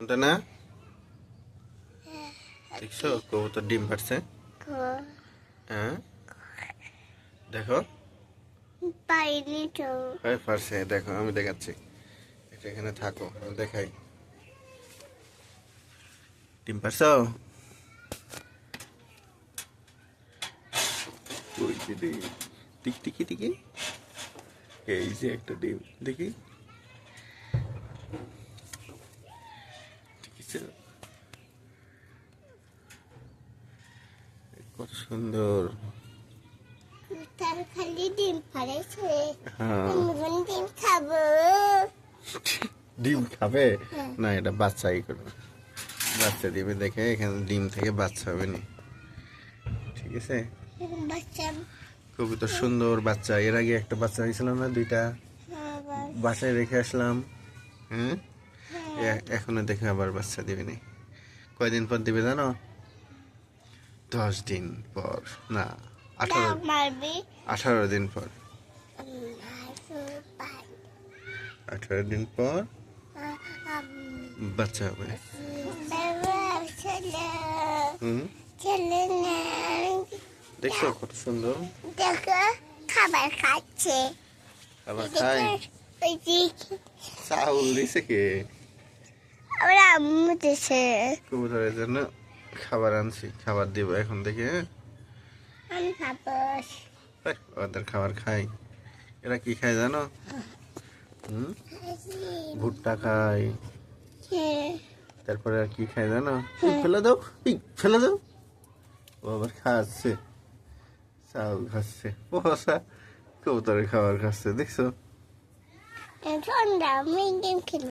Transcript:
এটা না দেখছো কবুতর ডিম পারছে। হ্যাঁ দেখো পাইনি তো। হয় পারছে, দেখো আমি দেখাচ্ছি। এটা এখানে থাকো, আমি দেখাই। ডিম পারছো? ওই যে ডিম, টিকটিকি টিকি, এই যে একটা ডিম দেখি। দেখিছো? কত সুন্দর। তার খালি ডিম পাড়েছে। হ্যাঁ আমি ডিম খাবো। ডিম খাবে হ্যাঁ। না, এটা বাচ্চাই করবে। বাচ্চা দিবে দেখে, এখানে ডিম থেকে বাচ্চা হবে নি। ঠিক আছে, বাচ্চা খুবই তো সুন্দর বাচ্চা। এর আগে একটা বাচ্চা হয়েছিল না, দুইটা আবার বাসায় রেখে আসলাম। হ্যাঁ এখনো দেখে আবার বাচ্চা দিবে নি। কয়দিন পর দিবে জানো? 10 দিন পর, না 18 মারবি 18 দিন পর। 18 দিন পর বাচ্চা হবে। ছেলে হুম, ছেলে না দেখছো কত সুন্দর। দেখো খাবার খাচ্ছে। আবার খাই। ওই যে চাউল দিছে কে? ওরা আম্মু দিছে। কবুতরের জন্য খাবার আনছি, খাবার দিব এখন থেকে। হ্যাঁ? আমি খাবো। এই, ওদের খাবার খাই। এরা কি খায় জানো? হুম, ভুট্টা খায়। তারপরে আর কি খায় জানো? এই, ফেলে দাও, এই, ফেলে দাও। ও আবার খাচ্ছে, চাউল খাচ্ছে। পোষা কবুতরের খাবার খাচ্ছে, দেখছো? ঠান্ডা আমি গেম খেলি।